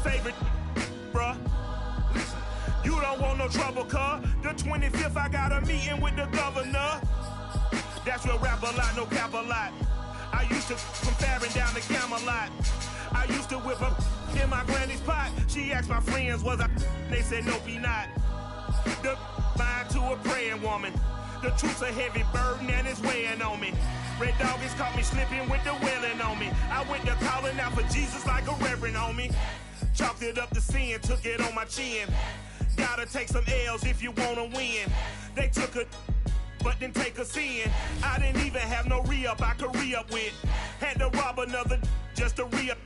favorite, bruh. You don't want no trouble, cuz. The 25th, I got a meeting with the governor. That's real rap a lot, no cap a lot. I used to from Farron down to Camelot. I used to whip up in my granny's pot. She asked my friends, was I? They said, nope, he not. The mind to a praying woman. The truth's a heavy burden and it's weighing on me. Red Dog has caught me slipping with the wailing on me. I went to calling out for Jesus like a reverend on me. Chalked it up to sin, took it on my chin. Gotta take some L's if you wanna win. They took a but didn't take a sin. I didn't even have no re-up I could re-up with. Had to rob another just to re-up.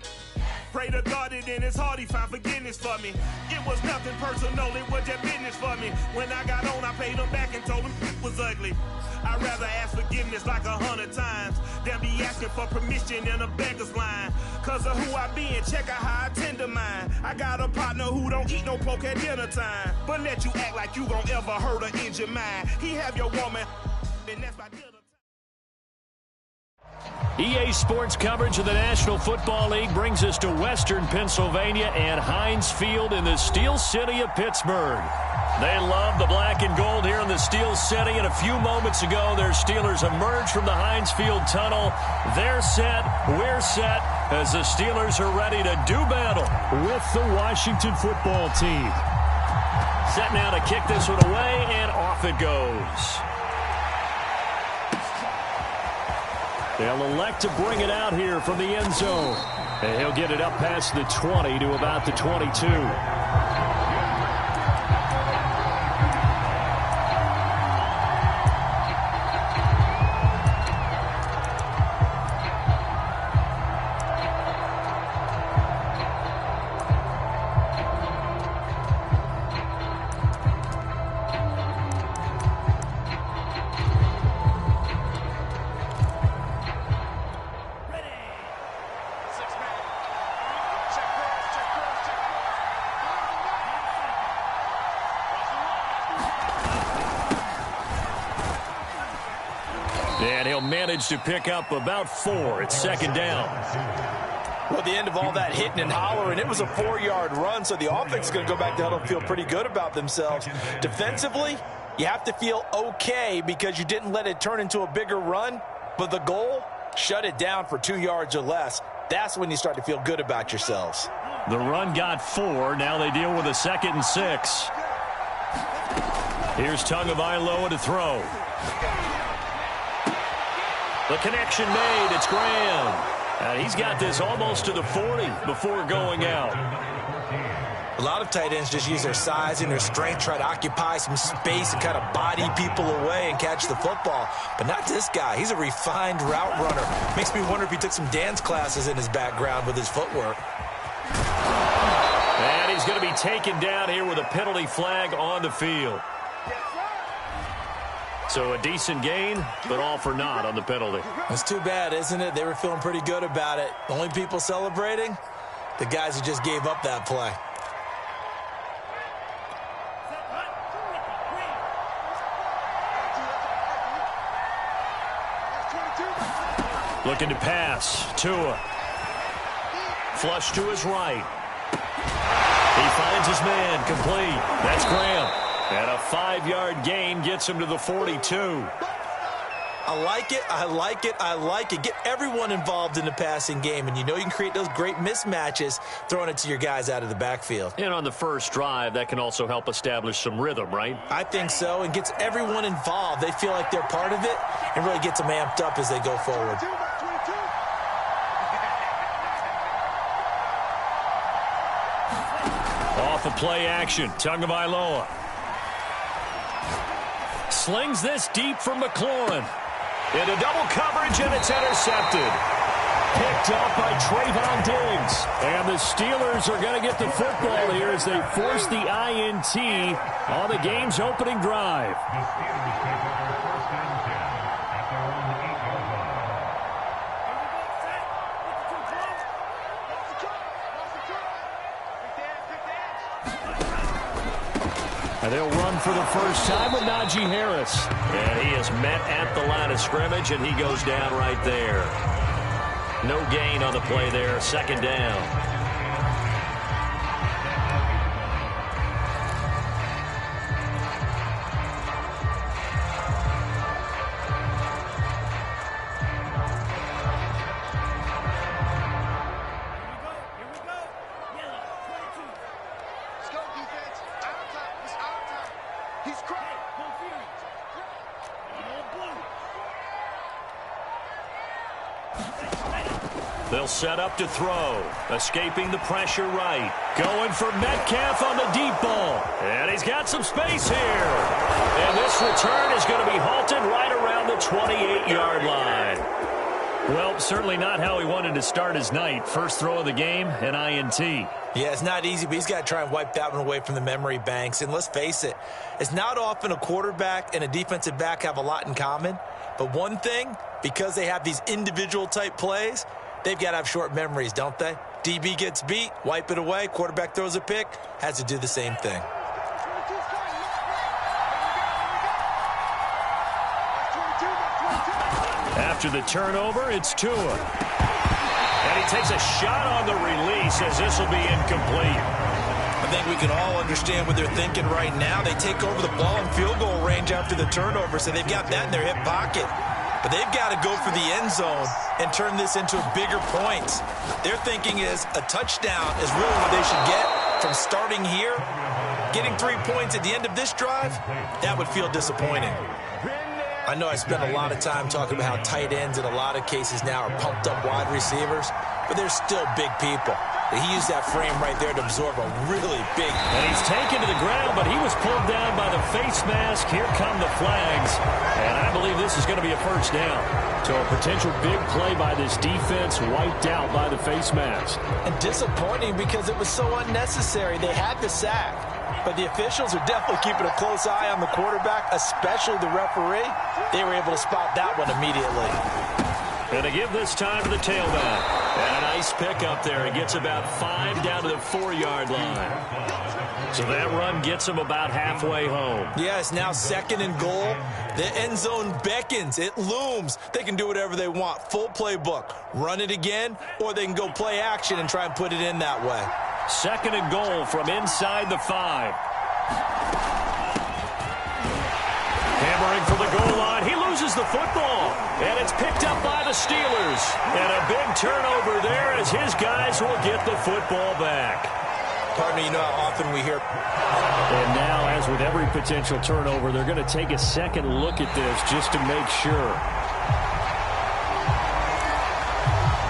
Pray to God that in his heart he found forgiveness for me. It was nothing personal, it was just business for me. When I got on, I paid him back and told him it was ugly. I'd rather ask forgiveness like 100 times than be asking for permission in a beggar's line. Cause of who I be and check out how I tend to mine. I got a partner who don't eat no pork at dinner time, but let you act like you gon' ever hurt or injure mine. He have your woman, and that's my dinner time. EA Sports coverage of the National Football League brings us to Western Pennsylvania and Heinz Field in the Steel City of Pittsburgh. They love the black and gold here in the Steel City, and a few moments ago, their Steelers emerged from the Heinz Field tunnel. They're set, we're set, as the Steelers are ready to do battle with the Washington football team. Set now to kick this one away, and off it goes. They'll elect to bring it out here from the end zone. And he'll get it up past the 20 to about the 22. And he'll manage to pick up about 4. It's second down. Well, at the end of all that hitting and hollering, it was a 4-yard run, so the offense is going to go back to huddle and feel pretty good about themselves. Defensively, you have to feel okay because you didn't let it turn into a bigger run, but the goal, shut it down for 2 yards or less. That's when you start to feel good about yourselves. The run got 4. Now they deal with a 2nd and 6. Here's Tagovailoa to throw. The connection made. It's Graham. And he's got this almost to the 40 before going out. A lot of tight ends just use their size and their strength, try to occupy some space and kind of body people away and catch the football. But not this guy. He's a refined route runner. Makes me wonder if he took some dance classes in his background with his footwork. And he's going to be taken down here with a penalty flag on the field. So a decent gain, but all for naught on the penalty. It's too bad, isn't it? They were feeling pretty good about it. The only people celebrating, the guys who just gave up that play. Looking to pass. Tua. Flush to his right. He finds his man. Complete. That's Graham. And a 5-yard gain gets him to the 42. I like it, I like it, I like it. Get everyone involved in the passing game, and you know you can create those great mismatches throwing it to your guys out of the backfield. And on the first drive, that can also help establish some rhythm, right? I think so, and gets everyone involved. They feel like they're part of it and really gets them amped up as they go forward. Off of play action, Tagovailoa. Slings this deep from McLaurin. Into double coverage, and it's intercepted. Picked up by Trayvon Diggs. And the Steelers are going to get the football here as they force the INT on the game's opening drive. And they'll run for the first time with Najee Harris. And he is met at the line of scrimmage, and he goes down right there. No gain on the play there, second down. They'll set up to throw. Escaping the pressure right. Going for Metcalf on the deep ball. And he's got some space here. And this return is going to be halted right around the 28-yard line. Well, certainly not how he wanted to start his night. First throw of the game, an INT. Yeah, it's not easy, but he's got to try and wipe that one away from the memory banks. And let's face it, it's not often a quarterback and a defensive back have a lot in common. But one thing, because they have these individual type plays, they've got to have short memories, don't they? DB gets beat, wipe it away, quarterback throws a pick, has to do the same thing. After the turnover, it's Tua. And he takes a shot on the release as this will be incomplete. I think we can all understand what they're thinking right now. They take over the ball in field goal range after the turnover, so they've got that in their hip pocket. But they've got to go for the end zone and turn this into bigger points. Their thinking is a touchdown is really what they should get from starting here. Getting 3 points at the end of this drive, that would feel disappointing. I know I spent a lot of time talking about how tight ends in a lot of cases now are pumped up wide receivers, but they're still big people. He used that frame right there to absorb a really big. And he's taken to the ground, but he was pulled down by the face mask. Here come the flags. And I believe this is going to be a first down. So a potential big play by this defense wiped out by the face mask. And disappointing because it was so unnecessary. They had the sack. But the officials are definitely keeping a close eye on the quarterback, especially the referee. They were able to spot that one immediately. And to give this time to the tailback. And a nice pick up there. He gets about 5 down to the 4-yard line. So that run gets him about halfway home. Yeah, it's now 2nd and goal. The end zone beckons. It looms. They can do whatever they want. Full playbook. Run it again, or they can go play action and try and put it in that way. 2nd and goal from inside the 5. Hammering for the goal line. He loses the football. And it's picked up by the Steelers. And a big turnover there as his guys will get the football back. Partner, you know how often we hear. And now, as with every potential turnover, they're going to take a second look at this just to make sure.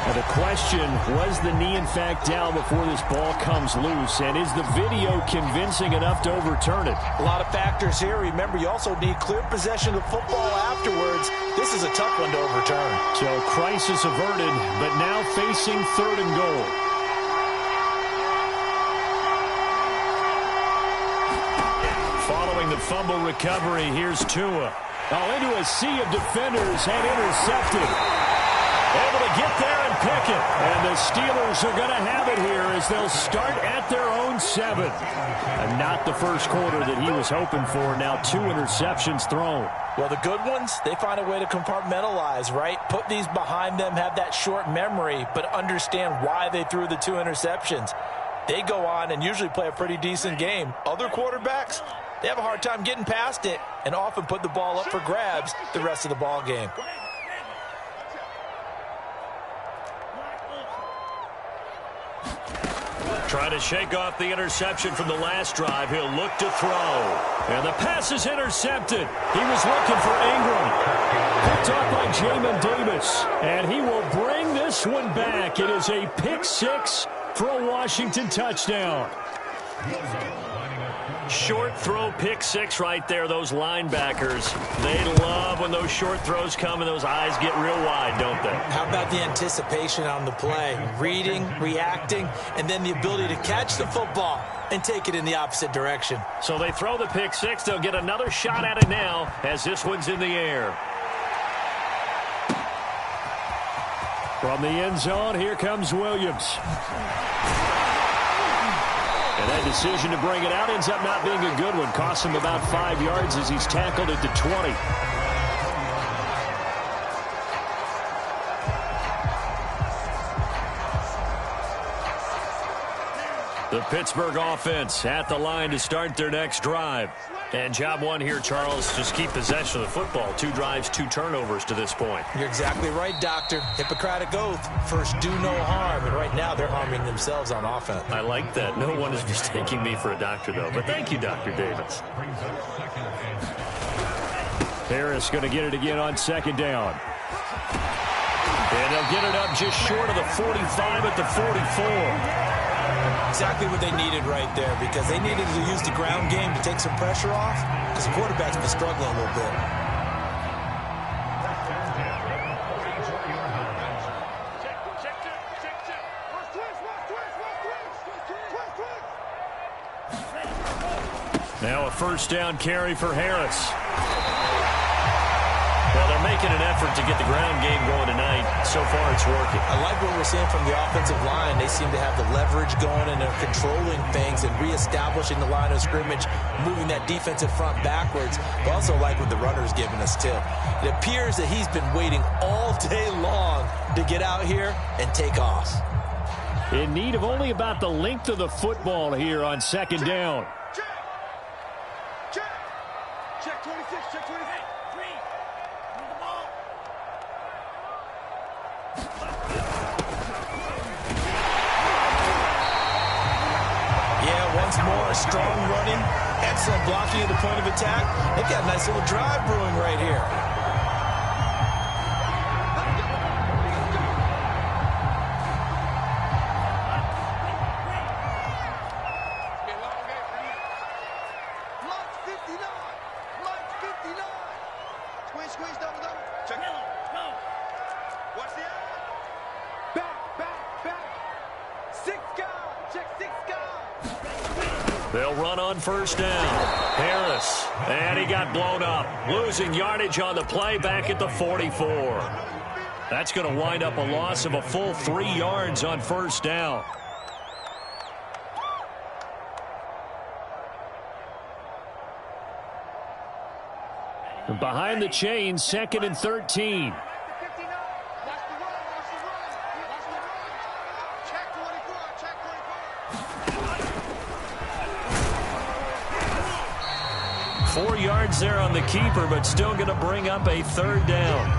Now the question, was the knee in fact down before this ball comes loose? And is the video convincing enough to overturn it? A lot of factors here. Remember, you also need clear possession of the football afterwards. This is a tough one to overturn. So crisis averted, but now facing 3rd and goal. Following the fumble recovery, here's Tua. Into a sea of defenders and intercepted. Able to get there and pick it. And the Steelers are going to have it here as they'll start at their own 7. And not the first quarter that he was hoping for. Now 2 interceptions thrown. Well, the good ones, they find a way to compartmentalize, right? Put these behind them, have that short memory, but understand why they threw the 2 interceptions. They go on and usually play a pretty decent game. Other quarterbacks, they have a hard time getting past it and often put the ball up for grabs the rest of the ball game. Trying to shake off the interception from the last drive. He'll look to throw. And the pass is intercepted. He was looking for Ingram. Picked off by Jamin Davis. And he will bring this one back. It is a pick 6 for a Washington touchdown. Short throw, pick 6 right there. Those linebackers, they love when those short throws come and those eyes get real wide, don't they? How about the anticipation on the play? Reading, reacting, and then the ability to catch the football and take it in the opposite direction. So they throw the pick 6. They'll get another shot at it now as this one's in the air. From the end zone, here comes Williams. And that decision to bring it out ends up not being a good one. Costs him about 5 yards as he's tackled at the 20. The Pittsburgh offense at the line to start their next drive. And job one here, Charles, just keep possession of the football. 2 drives, 2 turnovers to this point. You're exactly right, Doctor. Hippocratic oath. First, do no harm. And right now, they're harming themselves on offense. I like that. No one is mistaking me for a doctor, though. But thank you, Dr. Davis. Harris going to get it again on 2nd down. And they'll get it up just short of the 45 at the 44. Exactly what they needed right there, because they needed to use the ground game to take some pressure off, because the quarterback's been struggling a little bit. Now a 1st down carry for Harris. Well, they're making an effort to get the ground game going tonight. So far, it's working. I like what we're seeing from the offensive line. They seem to have the leverage going, and they're controlling things and reestablishing the line of scrimmage, moving that defensive front backwards. But also like what the runner's giving us, too. It appears that he's been waiting all day long to get out here and take off. In need of only about the length of the football here on 2nd down. Check 26, check 26. Once more, strong running, excellent blocking at the point of attack. They've got a nice little drive brewing right here. March 59. March 59. Squeeze, double. Check it. Go. Watch the eye. Back. 6 guys. Check 6 guys. They'll run on 1st down. Harris. And he got blown up. Losing yardage on the play back at the 44. That's going to wind up a loss of a full 3 yards on 1st down. Behind the chains, 2nd and 13. Check 24. 4 yards there on the keeper, but still going to bring up a 3rd down.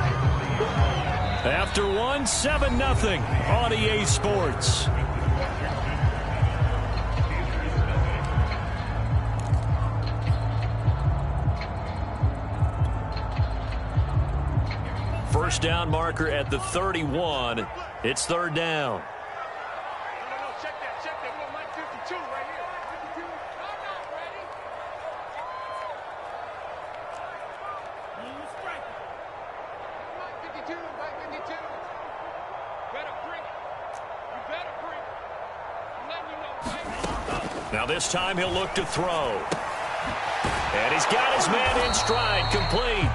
After 1, 7-0 on EA Sports. First down marker at the 31. It's 3rd down. No, check that. We want Mike 52 right here. 52. I'm not ready. Strike. Mike 52. Better bring it. You better bring it. I'm letting you know right now. Now this time he'll look to throw. And he's got his man in stride, complete.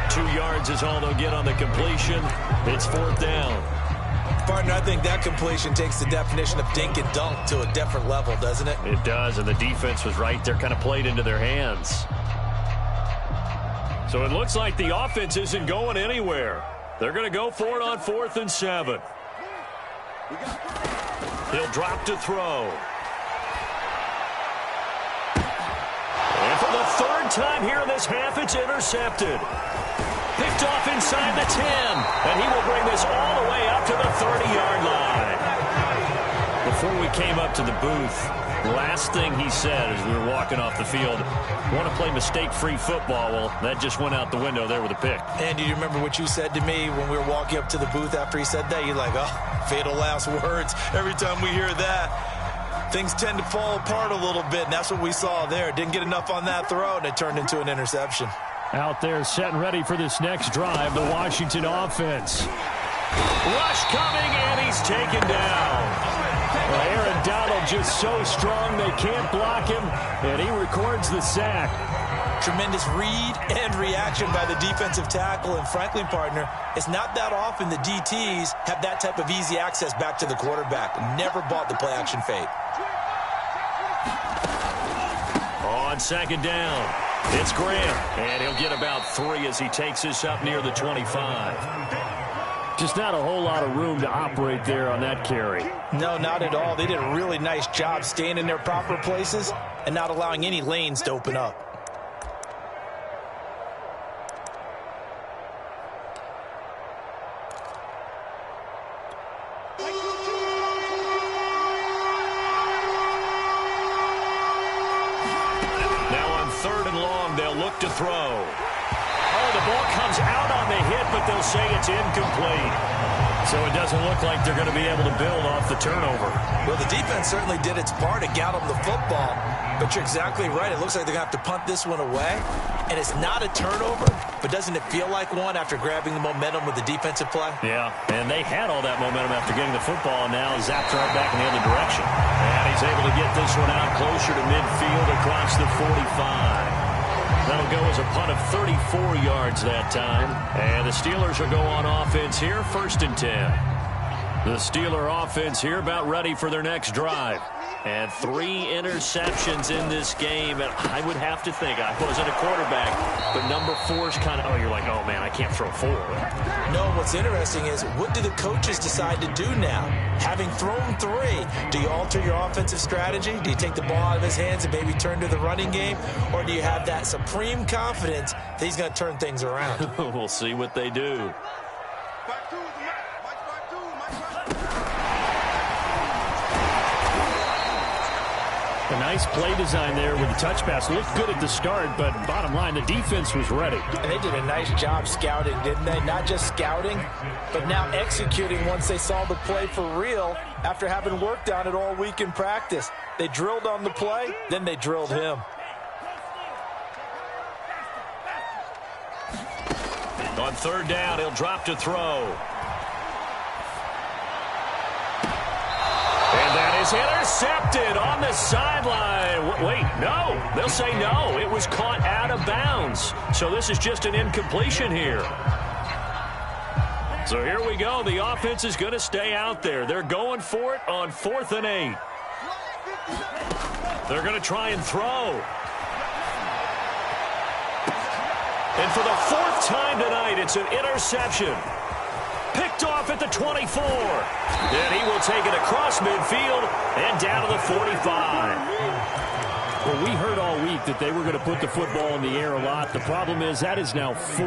2 yards is all they'll get on the completion. It's 4th down. Partner, I think that completion takes the definition of dink and dunk to a different level, doesn't it? It does, and the defense was right there, kind of played into their hands. So it looks like the offense isn't going anywhere. They're going to go for it on 4th and 7. He'll drop to throw. And for the 3rd time here in this half, it's intercepted. Picked off inside the 10, and he will bring this all the way up to the 30-yard line. Before we came up to the booth, the last thing he said as we were walking off the field, want to play mistake-free football. Well, that just went out the window there with a pick. And do you remember what you said to me when we were walking up to the booth after he said that? You're like, oh, fatal last words. Every time we hear that, things tend to fall apart a little bit, and that's what we saw there. Didn't get enough on that throw, and it turned into an interception. Out there set and ready for this next drive, the Washington offense. Rush coming, and he's taken down. Well, Aaron Donald just so strong they can't block him, and he records the sack. Tremendous read and reaction by the defensive tackle, and frankly, partner, it's not that often the DTs have that type of easy access back to the quarterback. Never bought the play-action fake. On 2nd down, it's Graham, and he'll get about 3 as he takes this up near the 25. Just not a whole lot of room to operate there on that carry. No, not at all. They did a really nice job staying in their proper places and not allowing any lanes to open up. they'll look to throw. Oh, the ball comes out on the hit, but they'll say it's incomplete. So it doesn't look like they're going to be able to build off the turnover. Well, the defense certainly did its part to get them the football. But you're exactly right. It looks like they're going to have to punt this one away. And it's not a turnover, but doesn't it feel like one after grabbing the momentum with the defensive play? Yeah, and they had all that momentum after getting the football, and now zapped right back in the other direction. And he's able to get this one out closer to midfield across the 45. That'll go as a punt of 34 yards that time. And the Steelers will go on offense here, 1st and 10. The Steeler offense here about ready for their next drive. And 3 interceptions in this game. And I would have to think, I wasn't a quarterback, but number 4 is kind of, oh, you're like, oh, man, I can't throw 4. No, what's interesting is, what do the coaches decide to do now? Having thrown 3, do you alter your offensive strategy? Do you take the ball out of his hands and maybe turn to the running game? Or do you have that supreme confidence that he's going to turn things around? We'll see what they do. A nice play design there with the touch pass. Looked good at the start, but bottom line, the defense was ready. And they did a nice job scouting, didn't they? Not just scouting, but now executing once they saw the play for real after having worked on it all week in practice. They drilled on the play, then they drilled him. On 3rd down, he'll drop to throw. And that is intercepted on the sideline. Wait, no. They'll say no. It was caught out of bounds. So this is just an incompletion here. So here we go. The offense is going to stay out there. They're going for it on 4th and 8. They're going to try and throw. And for the 4th time tonight, it's an interception. Picked off at the 24. And he will take it across midfield and down to the 45. Well, we heard all week that they were going to put the football in the air a lot. The problem is that is now 4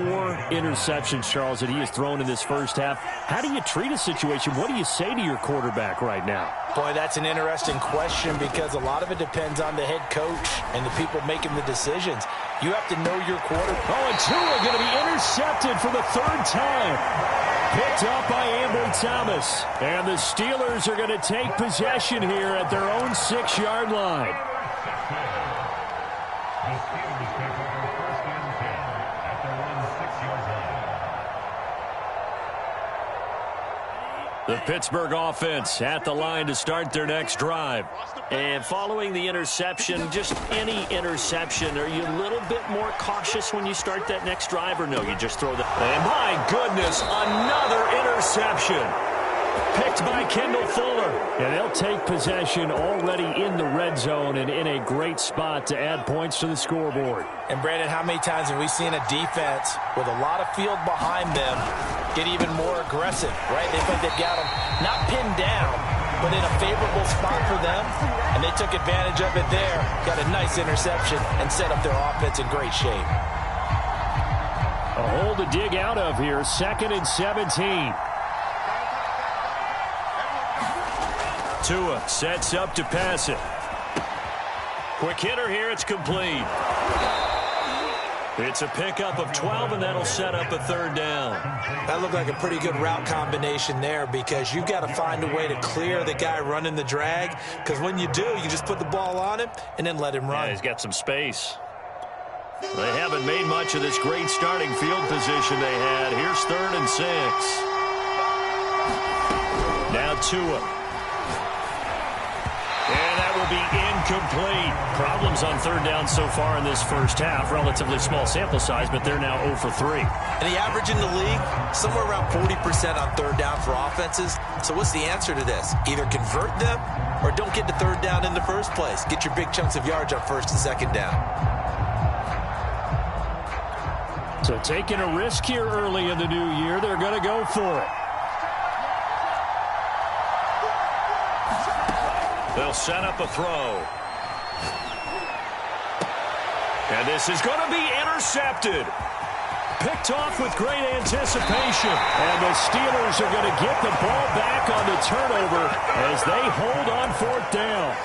interceptions, Charles, that he has thrown in this first half. How do you treat a situation? What do you say to your quarterback right now? Boy, that's an interesting question because a lot of it depends on the head coach and the people making the decisions. You have to know your quarterback. Oh, and Tua going to be intercepted for the 3rd time. Picked up by Ambry Thomas. And the Steelers are going to take possession here at their own 6-yard line. The Pittsburgh offense at the line to start their next drive. And following the interception, just any interception, are you a little bit more cautious when you start that next drive, or no, you just throw the... And my goodness, another interception. Picked by Kendall Fuller. And they'll take possession already in the red zone and in a great spot to add points to the scoreboard. And Brandon, how many times have we seen a defense with a lot of field behind them get even more aggressive, right? They think they've got them not pinned down, but in a favorable spot for them, and they took advantage of it there. Got a nice interception and set up their offense in great shape. A hole to dig out of here, 2nd and 17. Tua sets up to pass it. Quick hitter here, it's complete. It's a pickup of 12, and that'll set up a 3rd down. That looked like a pretty good route combination there because you've got to find a way to clear the guy running the drag, because when you do, you just put the ball on him and then let him run. Yeah, he's got some space. They haven't made much of this great starting field position they had. Here's 3rd and 6. Now Tua. And that will be incomplete. Problems on 3rd down so far in this first half. Relatively small sample size, but they're now 0 for 3. And the average in the league, somewhere around 40% on 3rd down for offenses. So what's the answer to this? Either convert them or don't get to 3rd down in the first place. Get your big chunks of yards on 1st and 2nd down. So taking a risk here early in the new year, they're going to go for it. They'll set up a throw. And this is going to be intercepted. Picked off with great anticipation. And the Steelers are going to get the ball back on the turnover as they hold on 4th down.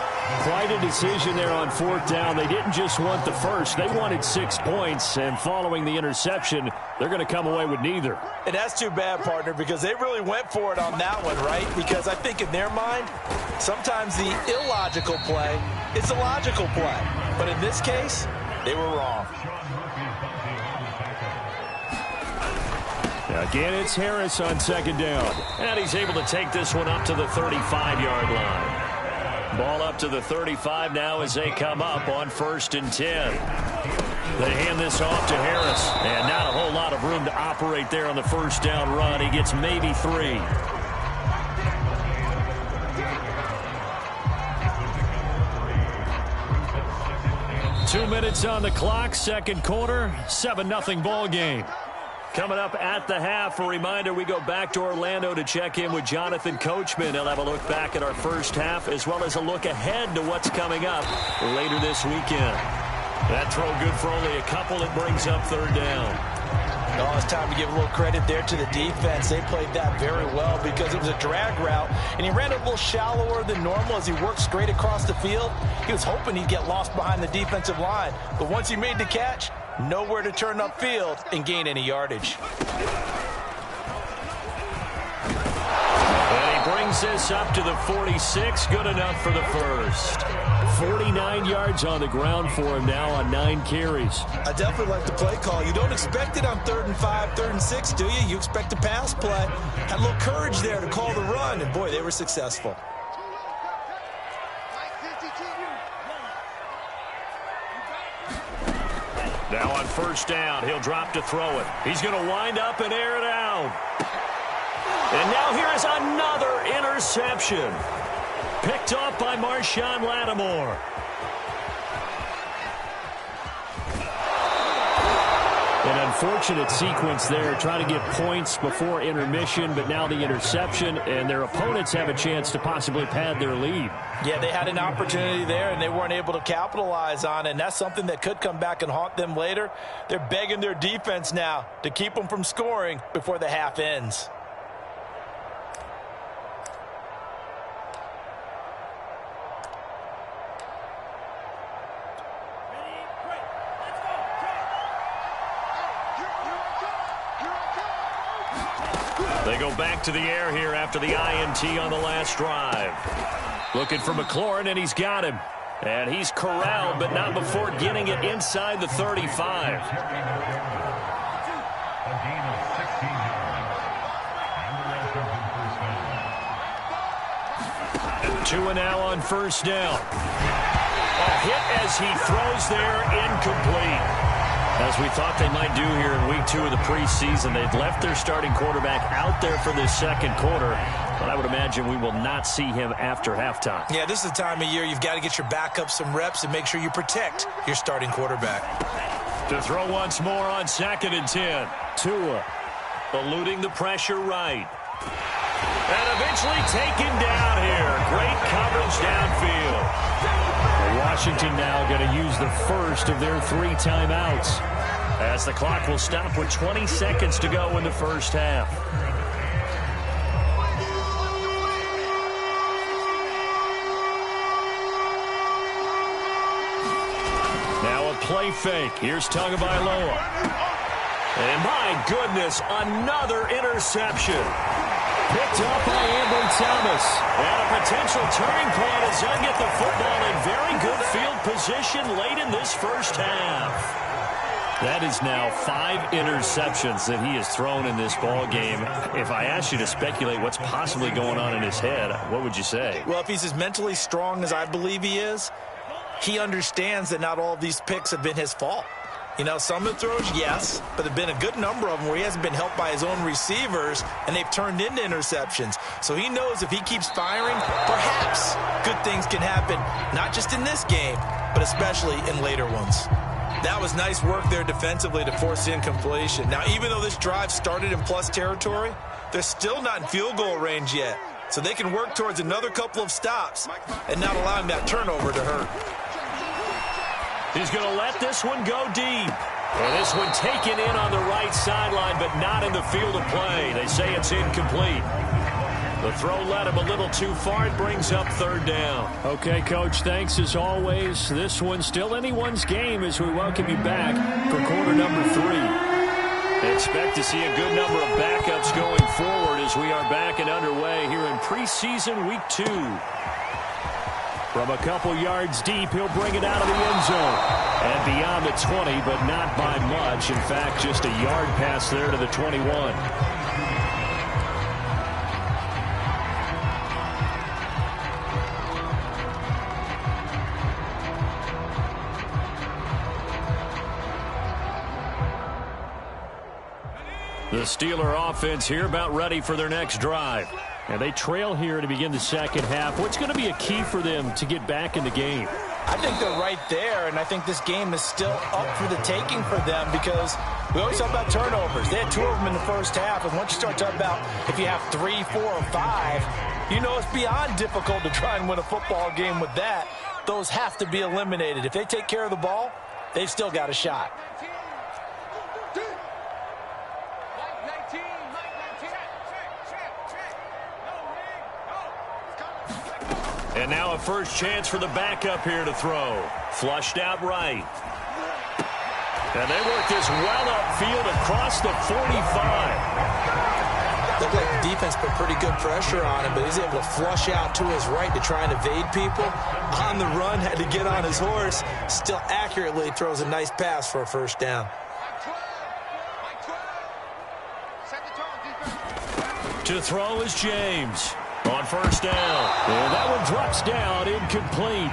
Quite a decision there on fourth down. They didn't just want the first. They wanted 6 points, and following the interception, they're going to come away with neither. And that's too bad, partner, because they really went for it on that one, right? Because I think in their mind, sometimes the illogical play is a logical play. But in this case, they were wrong. Again, it's Harris on second down. And he's able to take this one up to the 35-yard line. Ball up to the 35 now as they come up on 1st and 10. They hand this off to Harris. And not a whole lot of room to operate there on the first down run. He gets maybe 3. Two minutes on the clock, second quarter, 7-0 ball game. Coming up at the half, a reminder, we go back to Orlando to check in with Jonathan Coachman. He'll have a look back at our first half as well as a look ahead to what's coming up later this weekend. That throw good for only a couple. It brings up 3rd down. Oh, it's time to give a little credit there to the defense. They played that very well because it was a drag route, and he ran a little shallower than normal as he worked straight across the field. He was hoping he'd get lost behind the defensive line, but once he made the catch, nowhere to turn upfield and gain any yardage. And he brings this up to the 46. Good enough for the first. 49 yards on the ground for him now on 9 carries. I definitely like the play call. You don't expect it on 3rd and 5, 3rd and 6, do you? You expect a pass play. Had a little courage there to call the run, and boy, they were successful. Now on 1st down, he'll drop to throw it. He's going to wind up and air it out. And now here is another interception. Picked off by Marshawn Lattimore. An unfortunate sequence there, trying to get points before intermission, but now the interception, and their opponents have a chance to possibly pad their lead. Yeah, they had an opportunity there, and they weren't able to capitalize on it, and that's something that could come back and haunt them later. They're begging their defense now to keep them from scoring before the half ends. They go back to the air here after the INT on the last drive. Looking for McLaurin, and he's got him. And he's corralled, but not before getting it inside the 35. Two and now on 1st down. A hit as he throws there, incomplete. As we thought they might do here in week 2 of the preseason, they've left their starting quarterback out there for this second quarter, but I would imagine we will not see him after halftime. Yeah, this is the time of year you've got to get your backup some reps and make sure you protect your starting quarterback. To throw once more on 2nd and 10. Tua eluding the pressure right. And eventually taken down here. Great coverage downfield. Washington now going to use the first of their 3 timeouts, as the clock will stop with 20 seconds to go in the first half. Now a play fake. Here's Tagovailoa. And my goodness, another interception. Picked up by Ambry Thomas. And a potential turning point as they'll get the football in very good field position late in this first half. That is now 5 interceptions that he has thrown in this ball game. If I asked you to speculate what's possibly going on in his head, what would you say? Well, if he's as mentally strong as I believe he is, he understands that not all of these picks have been his fault. You know, some of the throws, yes, but there have been a good number of them where he hasn't been helped by his own receivers, and they've turned into interceptions. So he knows if he keeps firing, perhaps good things can happen, not just in this game, but especially in later ones. That was nice work there defensively to force the incompletion. Now, even though this drive started in plus territory, they're still not in field goal range yet. So they can work towards another couple of stops and not allowing that turnover to hurt. He's going to let this one go deep. And this one taken in on the right sideline, but not in the field of play. They say it's incomplete. The throw led him a little too far. It brings up third down. Okay, Coach, thanks as always. This one's still anyone's game as we welcome you back for quarter number 3. Expect to see a good number of backups going forward as we are back and underway here in preseason week 2. From a couple yards deep, he'll bring it out of the end zone. And beyond the 20, but not by much. In fact, just a yard pass there to the 21. The Steeler offense here about ready for their next drive. And they trail here to begin the second half. What's going to be a key for them to get back in the game? I think they're right there, and I think this game is still up for the taking for them because we always talk about turnovers. They had 2 of them in the first half, and once you start talking about if you have 3, 4, or 5, you know it's beyond difficult to try and win a football game with that. Those have to be eliminated. If they take care of the ball, they've still got a shot. And now a first chance for the backup here to throw. Flushed out right. And they work this well upfield across the 45. Looked like the defense put pretty good pressure on him, but he's able to flush out to his right to try and evade people. On the run, had to get on his horse. Still accurately throws a nice pass for a first down. To throw is James. On first down. And that one drops down, incomplete.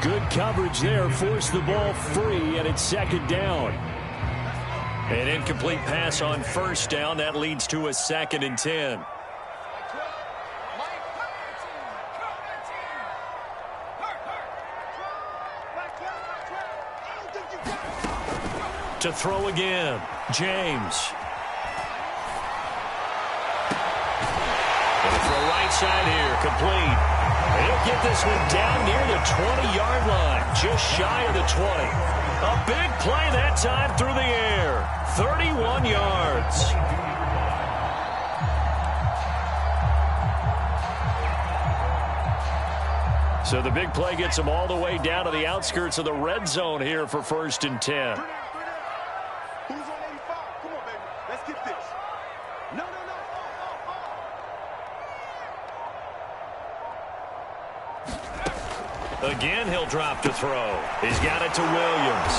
Good coverage there, forced the ball free, and it's second down. An incomplete pass on first down. That leads to a 2nd and 10. To throw again, James. And a throw right side here, complete. And he'll get this one down near the 20-yard line, just shy of the 20. A big play that time through the air, 31 yards. So the big play gets him all the way down to the outskirts of the red zone here for 1st and 10. Who's on 85? Come on, baby. Let's get this. No. Again, he'll drop to throw. He's got it to Williams.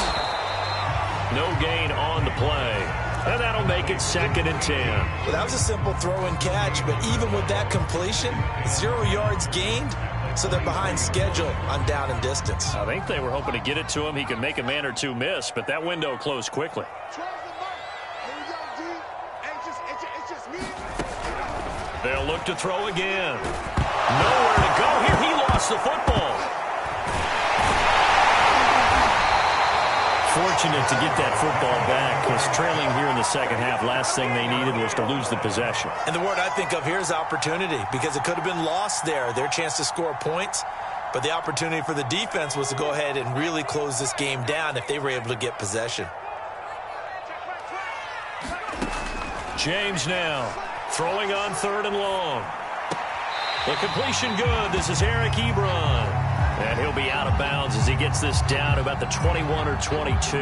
No gain on the play. And that'll make it 2nd and 10. Well, that was a simple throw and catch, but even with that completion, 0 yards gained, so they're behind schedule on down and distance. I think they were hoping to get it to him. He could make a man or two miss, but that window closed quickly. They'll look to throw again. Nowhere to go here. He lost the football. Fortunate to get that football back, because trailing here in the second half, last thing they needed was to lose the possession. And the word I think of here is opportunity, because it could have been lost there, their chance to score points. But the opportunity for the defense was to go ahead and really close this game down if they were able to get possession. James now throwing on 3rd and long. The completion good. This is Eric Ebron. And he'll be out of bounds as he gets this down about the 21 or 22.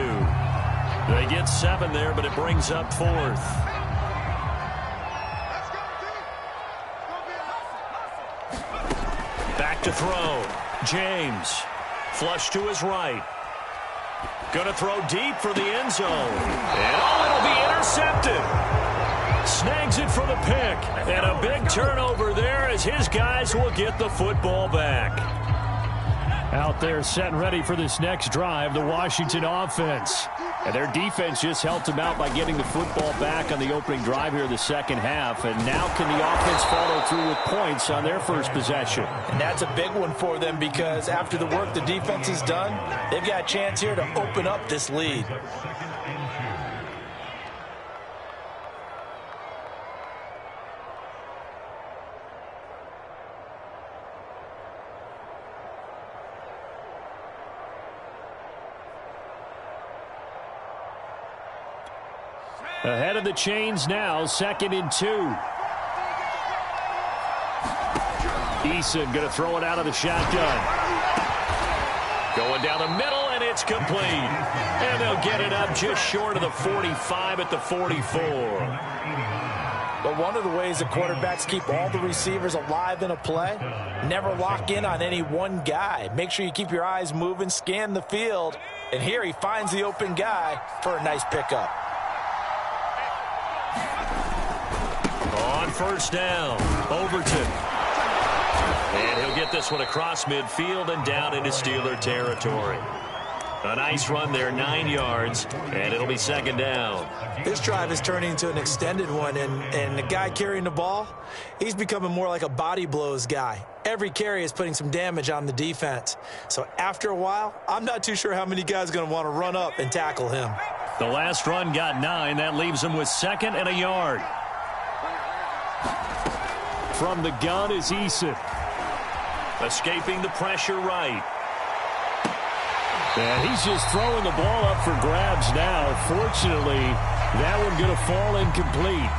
They get 7 there, but it brings up 4th. Back to throw. James. Flush to his right. Going to throw deep for the end zone. And it'll be intercepted. Snags it for the pick. And a big turnover there as his guys will get the football back. Out there set and ready for this next drive, the Washington offense. And their defense just helped them out by getting the football back on the opening drive here in the second half. And now can the offense follow through with points on their first possession? And that's a big one for them because after the work the defense has done, they've got a chance here to open up this lead. Ahead of the chains now, 2nd and 2. Eason going to throw it out of the shotgun. Going down the middle, and it's complete. And they'll get it up just short of the 45 at the 44. But one of the ways that quarterbacks keep all the receivers alive in a play, never lock in on any one guy. Make sure you keep your eyes moving, scan the field. And here he finds the open guy for a nice pickup. On first down, Overton. And he'll get this one across midfield and down into Steeler territory. A nice run there, 9 yards, and it'll be 2nd down. This drive is turning into an extended one, and the guy carrying the ball, he's becoming more like a body blows guy. Every carry is putting some damage on the defense. So after a while, I'm not too sure how many guys are going to want to run up and tackle him. The last run got 9. That leaves him with 2nd and a yard. From the gun is Eason. Escaping the pressure right. And he's just throwing the ball up for grabs now. Fortunately, that one going to fall incomplete.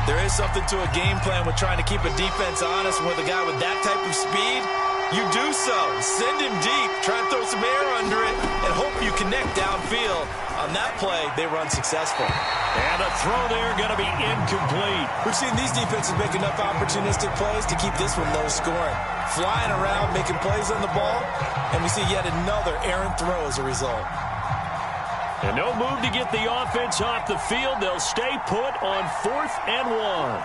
There is something to a game plan with trying to keep a defense honest. With a guy with that type of speed, you do so. Send him deep. Try and throw some air under it and hope you connect downfield. On that play, they run successful. And a throw there going to be incomplete. We've seen these defenses make enough opportunistic plays to keep this one low scoring. Flying around, making plays on the ball, and we see yet another errant throw as a result. And no move to get the offense off the field. They'll stay put on 4th and 1.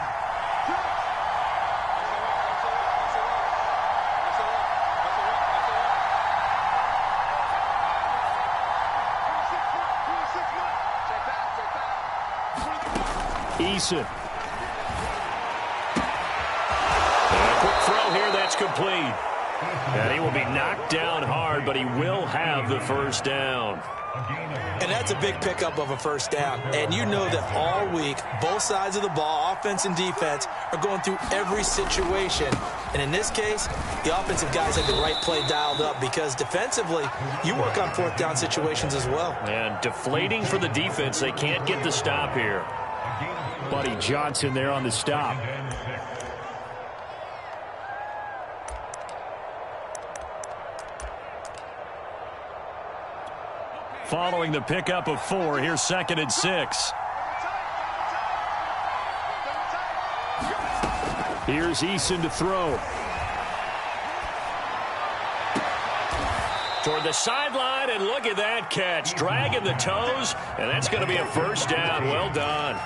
Eason. And a quick throw here that's complete. And he will be knocked down hard, but he will have the first down. And that's a big pickup of a first down. And you know that all week, both sides of the ball, offense and defense, are going through every situation. And in this case, the offensive guys have the right play dialed up because defensively, you work on 4th down situations as well. And deflating for the defense. They can't get the stop here. Buddy Johnson there on the stop. Following the pickup of 4, here's 2nd and 6. Here's Eason to throw. Toward the sideline, and look at that catch. Dragging the toes, and that's going to be a first down. Well done.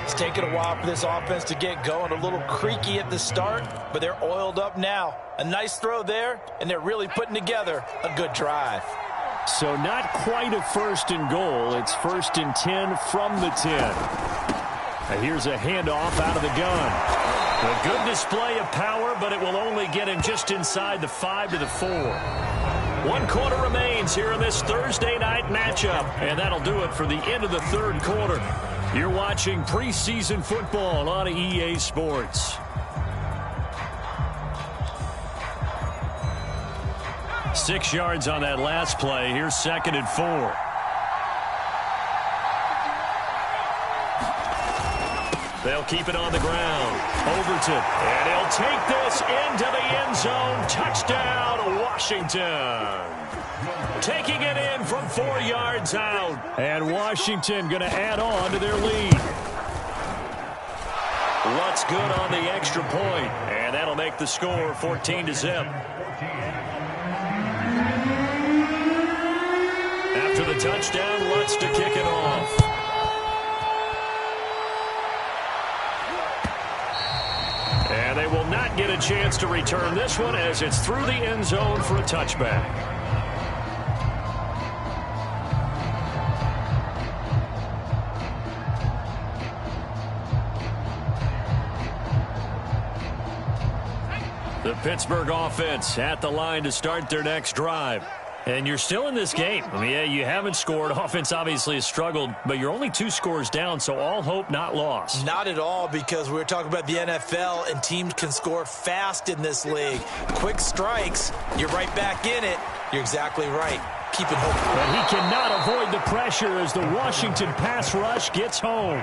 It's taken a while for this offense to get going. A little creaky at the start, but they're oiled up now. A nice throw there, and they're really putting together a good drive. So not quite a 1st and goal. It's 1st and 10 from the 10. Now here's a handoff out of the gun. A good display of power, but it will only get him just inside the 5 to the 4. 1 quarter remains here in this Thursday night matchup, and that'll do it for the end of the 3rd quarter. You're watching preseason football on EA Sports. 6 yards on that last play. Here's 2nd and 4. They'll keep it on the ground. Overton. And he'll take this into the end zone. Touchdown, Washington. Taking it in from 4 yards out. And Washington going to add on to their lead. What's good on the extra point? And that'll make the score 14-0. After the touchdown, Lutz to kick it off. And they will not get a chance to return this one as it's through the end zone for a touchback. The Pittsburgh offense at the line to start their next drive. And you're still in this game. I mean, yeah, you haven't scored. Offense obviously has struggled, but you're only 2 scores down, so all hope not lost. Not at all, because we're talking about the NFL, and teams can score fast in this league. Quick strikes, you're right back in it. You're exactly right. Keep it hopeful. But he cannot avoid the pressure as the Washington pass rush gets home.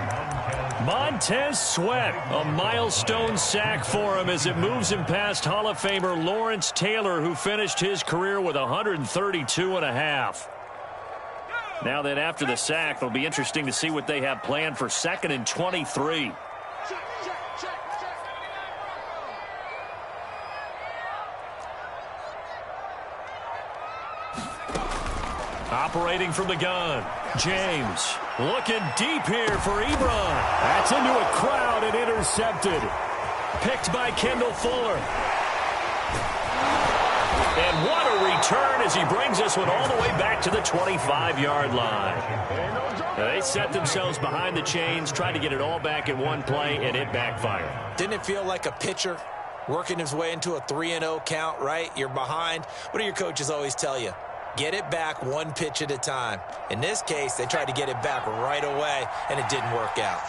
Montez Sweat, a milestone sack for him as it moves him past Hall of Famer Lawrence Taylor, who finished his career with 132.5. Now then, after the sack, it'll be interesting to see what they have planned for 2nd and 23. Operating from the gun, James looking deep here for Ebron. That's into a crowd and intercepted. Picked by Kendall Fuller. And what a return as he brings this one all the way back to the 25-yard line. They set themselves behind the chains, tried to get it all back in one play, and it backfired. Didn't it feel like a pitcher working his way into a 3-0 count, right? You're behind. What do your coaches always tell you? Get it back 1 pitch at a time. In this case, they tried to get it back right away, and it didn't work out.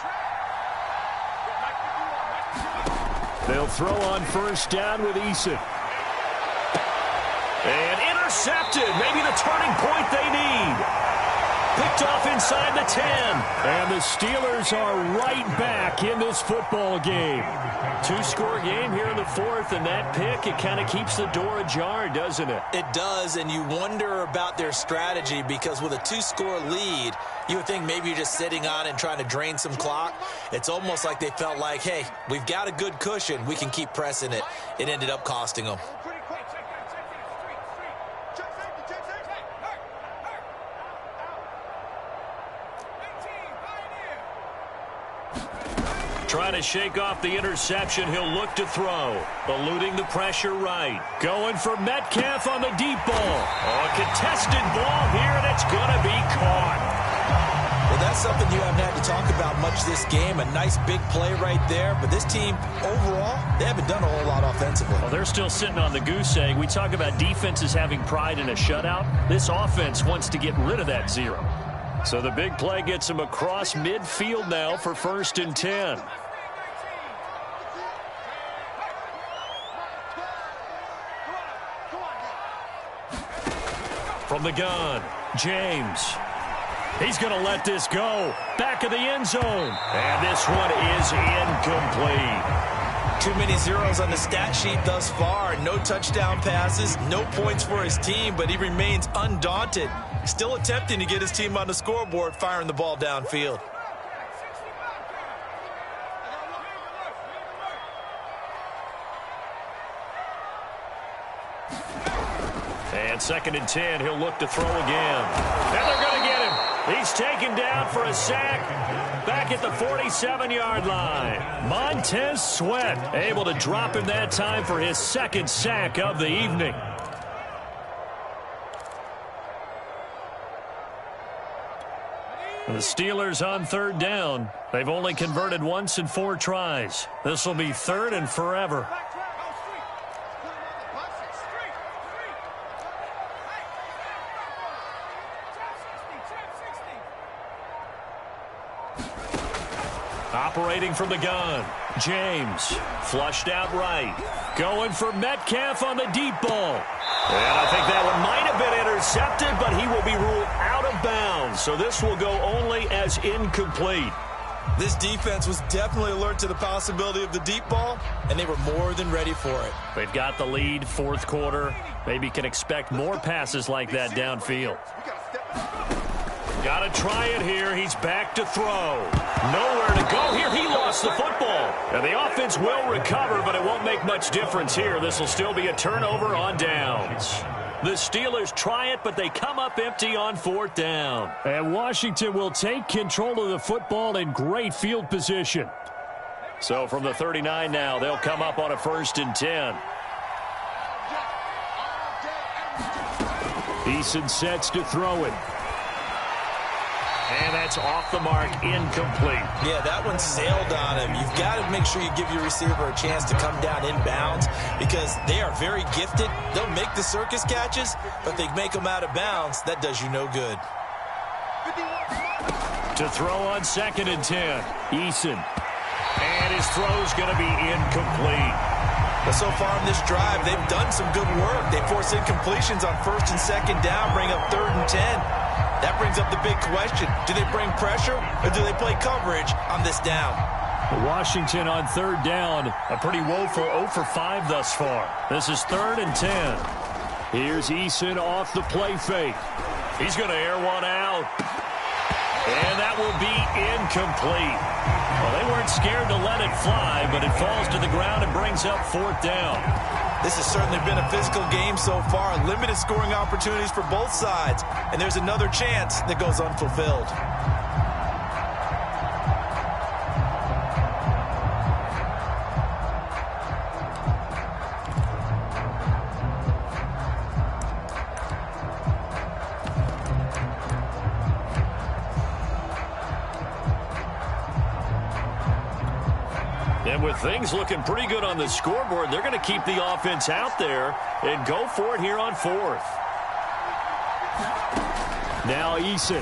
They'll throw on 1st down with Eason. And intercepted. Maybe the turning point they need. Picked off inside the 10. And the Steelers are right back in this football game. 2-score game here in the 4th, and that pick, it kind of keeps the door ajar, doesn't it? It does, and you wonder about their strategy, because with a 2-score lead, you would think maybe you're just sitting on and trying to drain some clock. It's almost like they felt like, hey, we've got a good cushion. We can keep pressing it. It ended up costing them. Trying to shake off the interception. He'll look to throw. Eluding the pressure right. Going for Metcalf on the deep ball. Oh, a contested ball here, and it's going to be caught. Well, that's something you haven't had to talk about much this game. A nice big play right there. But this team, overall, they haven't done a whole lot offensively. Well, they're still sitting on the goose egg. We talk about defenses having pride in a shutout. This offense wants to get rid of that 0. So the big play gets him across midfield now for 1st and 10. From the gun, James. He's going to let this go. Back of the end zone. And this one is incomplete. Too many zeros on the stat sheet thus far. No touchdown passes, no points for his team, but he remains undaunted. Still attempting to get his team on the scoreboard, firing the ball downfield. And 2nd and 10, he'll look to throw again. And they're going to get him. He's taken down for a sack back at the 47-yard line. Montez Sweat able to drop him that time for his 2nd sack of the evening. The Steelers on 3rd down. They've only converted once in 4 tries. This will be 3rd and forever. Operating from the gun, James, flushed out right. Going for Metcalf on the deep ball. And I think that one might have been intercepted, but he will be ruled out of bounds. So this will go only as incomplete. This defense was definitely alert to the possibility of the deep ball, and they were more than ready for it. They've got the lead, 4th quarter. Maybe can expect more passes like that downfield. Got to try it here. He's back to throw. Nowhere to go here. He lost the football. And the offense will recover, but it won't make much difference here. This will still be a turnover on downs. The Steelers try it, but they come up empty on 4th down. And Washington will take control of the football in great field position. So from the 39 now, they'll come up on a 1st and 10. Eason sets to throw it. And that's off the mark, incomplete. Yeah, that one sailed on him. You've got to make sure you give your receiver a chance to come down inbounds because they are very gifted. They'll make the circus catches, but they make them out of bounds. That does you no good. To throw on 2nd and 10, Eason. And his throw's going to be incomplete. But so far in this drive, they've done some good work. They force incompletions on 1st and 2nd down, bring up 3rd and 10. That brings up the big question. Do they bring pressure or do they play coverage on this down? Washington on 3rd down. A pretty woeful 0 for 5 thus far. This is 3rd and 10. Here's Eason off the play fake. He's going to air one out. And that will be incomplete. Well, they weren't scared to let it fly, but it falls to the ground and brings up 4th down. This has certainly been a physical game so far. Limited scoring opportunities for both sides. And there's another chance that goes unfulfilled. And with things looking pretty good on the scoreboard, they're going to keep the offense out there and go for it here on 4th. Now Eason.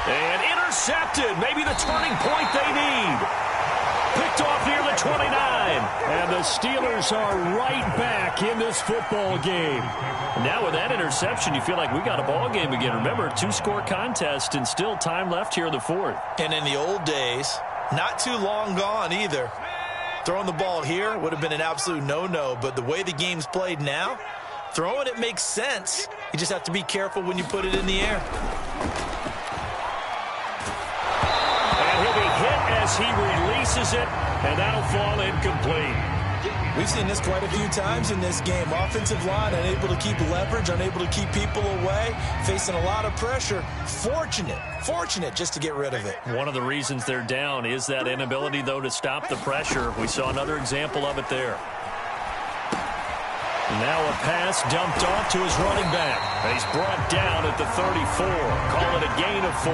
And intercepted. Maybe the turning point they need. Picked off near the 29. And the Steelers are right back in this football game. Now with that interception, you feel like we got a ball game again. Remember, 2-score contest and still time left here in the 4th. And in the old days, not too long gone either. Throwing the ball here would have been an absolute no-no, but the way the game's played now, throwing it makes sense. You just have to be careful when you put it in the air. And he'll be hit as he releases it, and that'll fall incomplete. We've seen this quite a few times in this game. Offensive line unable to keep leverage, unable to keep people away, facing a lot of pressure. Fortunate just to get rid of it. One of the reasons they're down is that inability, though, to stop the pressure. We saw another example of it there. Now a pass dumped off to his running back. He's brought down at the 34. Call it a gain of 4.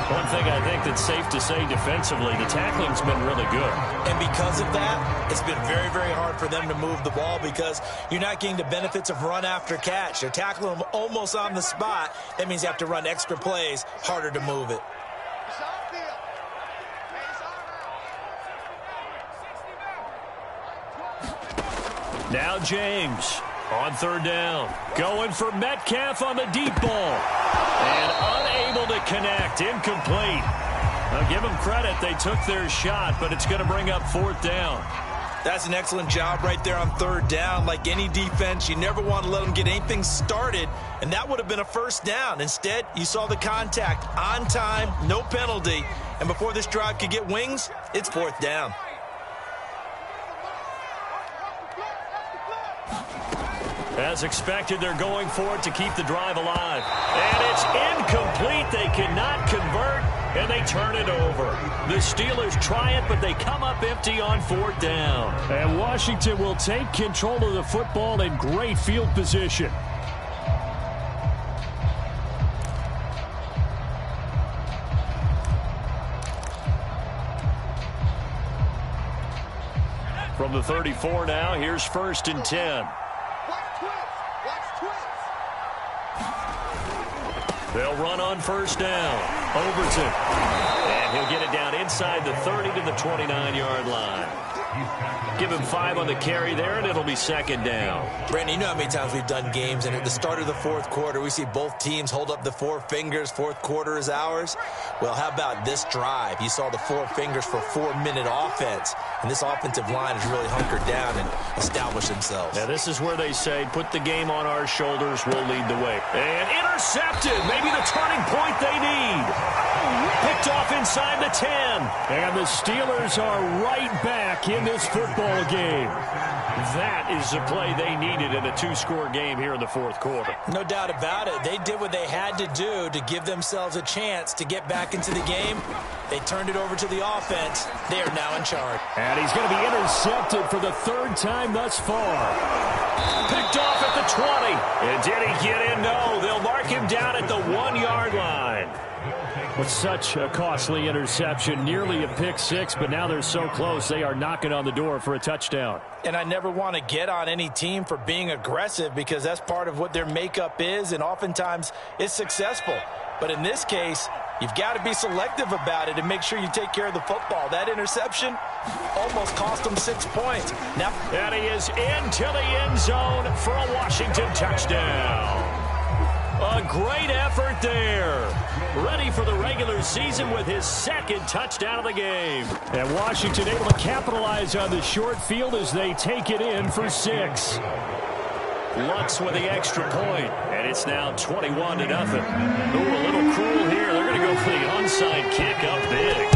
One thing I think that's safe to say defensively, the tackling's been really good. And because of that, it's been very, very hard for them to move the ball because you're not getting the benefits of run after catch. They're tackling them almost on the spot. That means you have to run extra plays, harder to move it. Now James on 3rd down. Going for Metcalf on the deep ball. And unable to connect. Incomplete. Now give them credit. They took their shot, but it's going to bring up 4th down. That's an excellent job right there on 3rd down. Like any defense, you never want to let them get anything started, and that would have been a 1st down. Instead, you saw the contact on time, no penalty, and before this drive could get wings, it's 4th down. As expected, they're going for it to keep the drive alive. And it's incomplete. They cannot convert, and they turn it over. The Steelers try it, but they come up empty on 4th down. And Washington will take control of the football in great field position. From the 34 now, here's 1st and 10. They'll run on 1st down. Overton. And he'll get it down inside the 30 to the 29-yard line. Give him 5 on the carry there, and it'll be 2nd down. Brandon, you know how many times we've done games, and at the start of the 4th quarter, we see both teams hold up the 4 fingers. 4th quarter is ours. Well, how about this drive? You saw the 4 fingers for 4-minute offense, and this offensive line has really hunkered down and established themselves. Now, this is where they say, put the game on our shoulders, we'll lead the way. And intercepted, maybe the turning point they need. Picked off inside the 10. And the Steelers are right back in this football game. That is the play they needed in a two-score game here in the fourth quarter. No doubt about it. They did what they had to do to give themselves a chance to get back into the game. They turned it over to the offense. They are now in charge. And he's going to be intercepted for the third time thus far. Picked off at the 20. And did he get in? No. They'll mark him down at the 1-yard line. With such a costly interception, nearly a pick six, but now they're so close they are knocking on the door for a touchdown. And I never want to get on any team for being aggressive because that's part of what their makeup is, and oftentimes it's successful. But in this case, you've got to be selective about it and make sure you take care of the football. That interception almost cost them 6 points. Now, and he is into the end zone for a Washington touchdown. A great effort there. Ready for the regular season with his second touchdown of the game. And Washington able to capitalize on the short field as they take it in for 6. Lutz with the extra point, and it's now 21-0. Ooh, a little cruel here. They're going to go for the onside kick up big.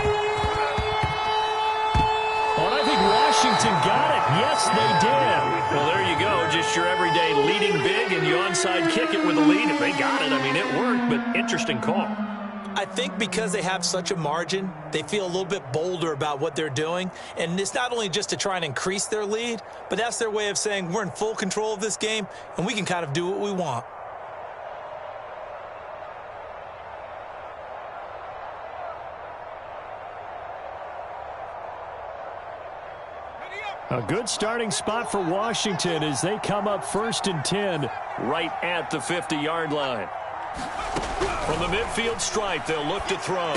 Oh, and I think Washington got it. Yes, they did. Well, there you go. Just your everyday leading big, and you onside kick it with a lead. If they got it, I mean, it worked, but interesting call. I think because they have such a margin, they feel a little bit bolder about what they're doing. And it's not only just to try and increase their lead, but that's their way of saying we're in full control of this game, and we can kind of do what we want. A good starting spot for Washington as they come up 1st and 10 right at the 50-yard line. From the midfield stripe, they'll look to throw.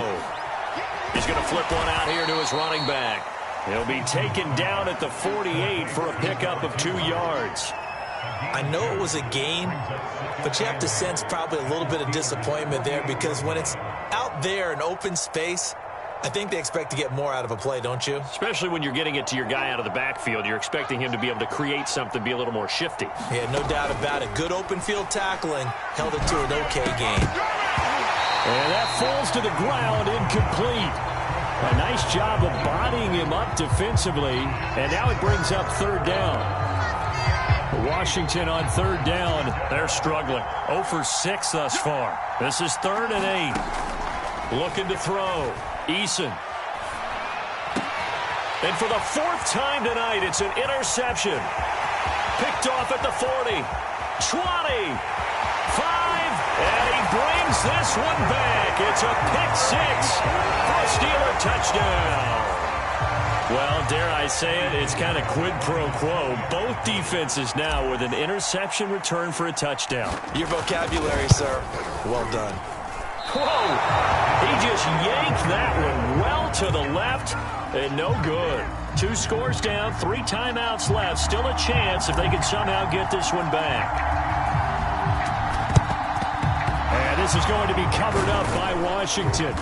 He's going to flip one out here to his running back. He'll be taken down at the 48 for a pickup of 2 yards. I know it was a gain, but you have to sense probably a little bit of disappointment there because when it's out there in open space, I think they expect to get more out of a play, don't you? Especially when you're getting it to your guy out of the backfield. You're expecting him to be able to create something, be a little more shifty. Yeah, no doubt about it. Good open field tackling held it to an okay gain. And that falls to the ground, incomplete. A nice job of bodying him up defensively. And now it brings up 3rd down. Washington on 3rd down. They're struggling. 0 for 6 thus far. This is 3rd and 8. Looking to throw. Eason. And for the 4th time tonight, it's an interception. Picked off at the 40. 20. 5. And he brings this one back. It's a pick 6 for a Steeler touchdown. Well, dare I say it, it's kind of quid pro quo. Both defenses now with an interception return for a touchdown. Your vocabulary, sir. Well done. Whoa! He just yanked that one well to the left, and no good. 2 scores down, 3 timeouts left. Still a chance if they can somehow get this one back. And this is going to be covered up by Washington.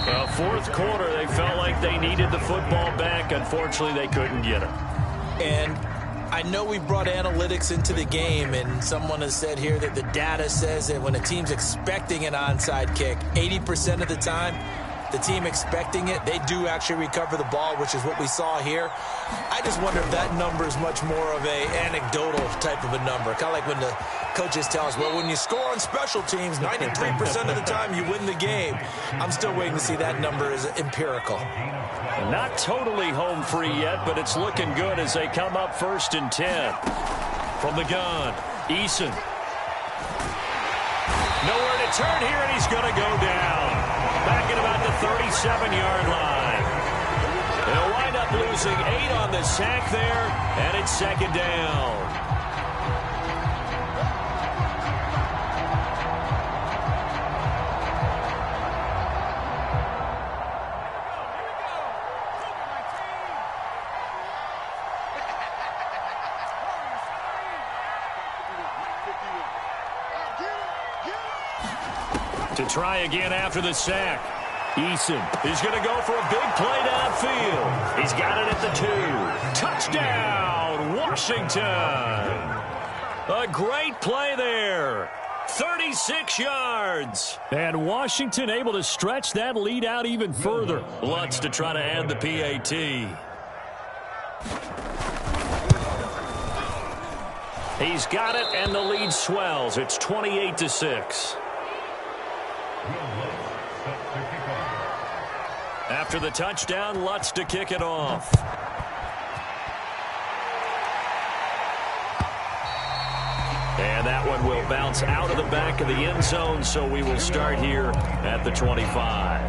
Well, 4th quarter, they felt like they needed the football back. Unfortunately, they couldn't get it. And I know we brought analytics into the game, and someone has said here that the data says that when a team's expecting an onside kick, 80% of the time, the team expecting it, they do actually recover the ball, which is what we saw here. I just wonder if that number is much more of a anecdotal type of a number. Kind of like when the coaches tell us, well, when you score on special teams, 93% of the time you win the game. I'm still waiting to see that number is empirical. Not totally home free yet, but it's looking good as they come up 1st and 10. From the gun, Eason. Nowhere to turn here, and he's going to go down. Back at about the 37-yard line. They'll wind up losing 8 on the sack there, and it's 2nd down. To try again after the sack. Eason is going to go for a big play downfield. He's got it at the 2. Touchdown, Washington. A great play there. 30 36 yards. And Washington able to stretch that lead out even further. Lutz to try to add the PAT. He's got it, and the lead swells. It's 28-6. After the touchdown, Lutz to kick it off. And that one will bounce out of the back of the end zone, so we will start here at the 25.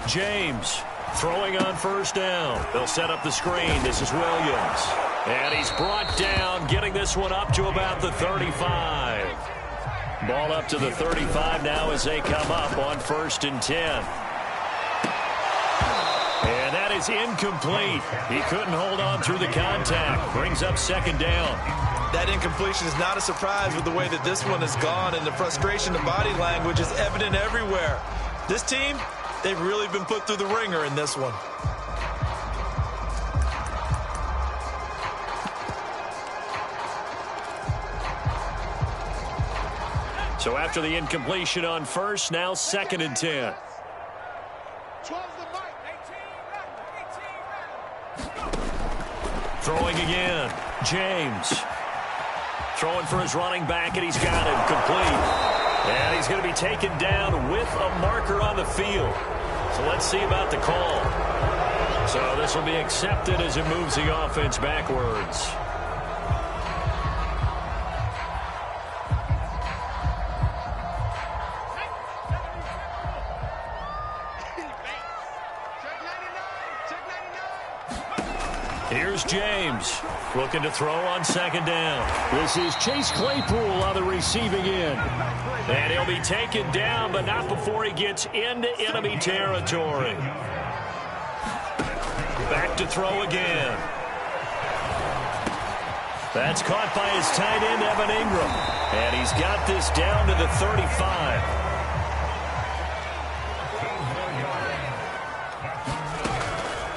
James throwing on first down. They'll set up the screen. This is Williams. And he's brought down, getting this one up to about the 35. Ball up to the 35 now as they come up on 1st and 10. And that is incomplete. He couldn't hold on through the contact. Brings up 2nd down. That incompletion is not a surprise with the way that this one has gone, and the frustration, the body language is evident everywhere. This team, they've really been put through the ringer in this one. So after the incompletion on 1st, now 2nd and 10. Throwing again. James. Throwing for his running back, and he's got it complete. And he's going to be taken down with a marker on the field. So let's see about the call. So this will be accepted as it moves the offense backwards. Here's James looking to throw on 2nd down. This is Chase Claypool on the receiving end. And he'll be taken down, but not before he gets into enemy territory. Back to throw again. That's caught by his tight end, Evan Ingram. And he's got this down to the 35.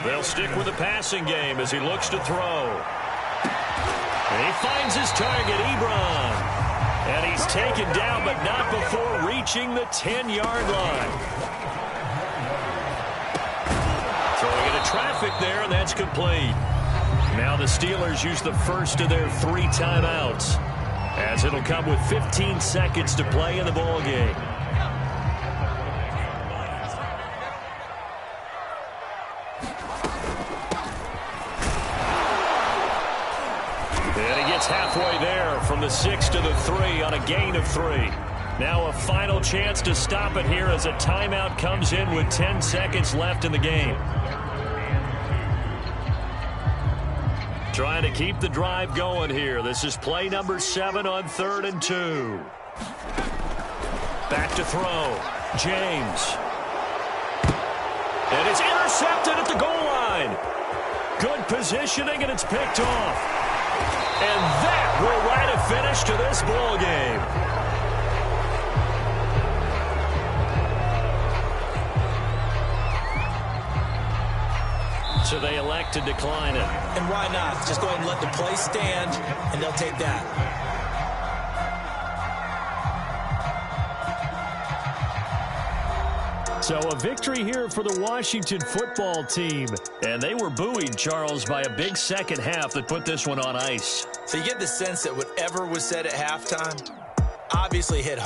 They'll stick with the passing game as he looks to throw. And he finds his target, Ebron. And he's taken down, but not before reaching the 10-yard line. Throwing into traffic there, and that's complete. Now the Steelers use the first of their 3 timeouts, as it'll come with 15 seconds to play in the ballgame. And he gets halfway there from the 6 to the 3 on a gain of 3. Now a final chance to stop it here as a timeout comes in with 10 seconds left in the game. Trying to keep the drive going here. This is play number 7 on 3rd and 2. Back to throw. James. And it's intercepted at the goal line. Good positioning, and it's picked off. And that will write a finish to this ball game. So they elect to decline it. And why not? Just go ahead and let the play stand, and they'll take that. So a victory here for the Washington football team. And they were buoyed, Charles, by a big second half that put this one on ice. So you get the sense that whatever was said at halftime obviously hit home.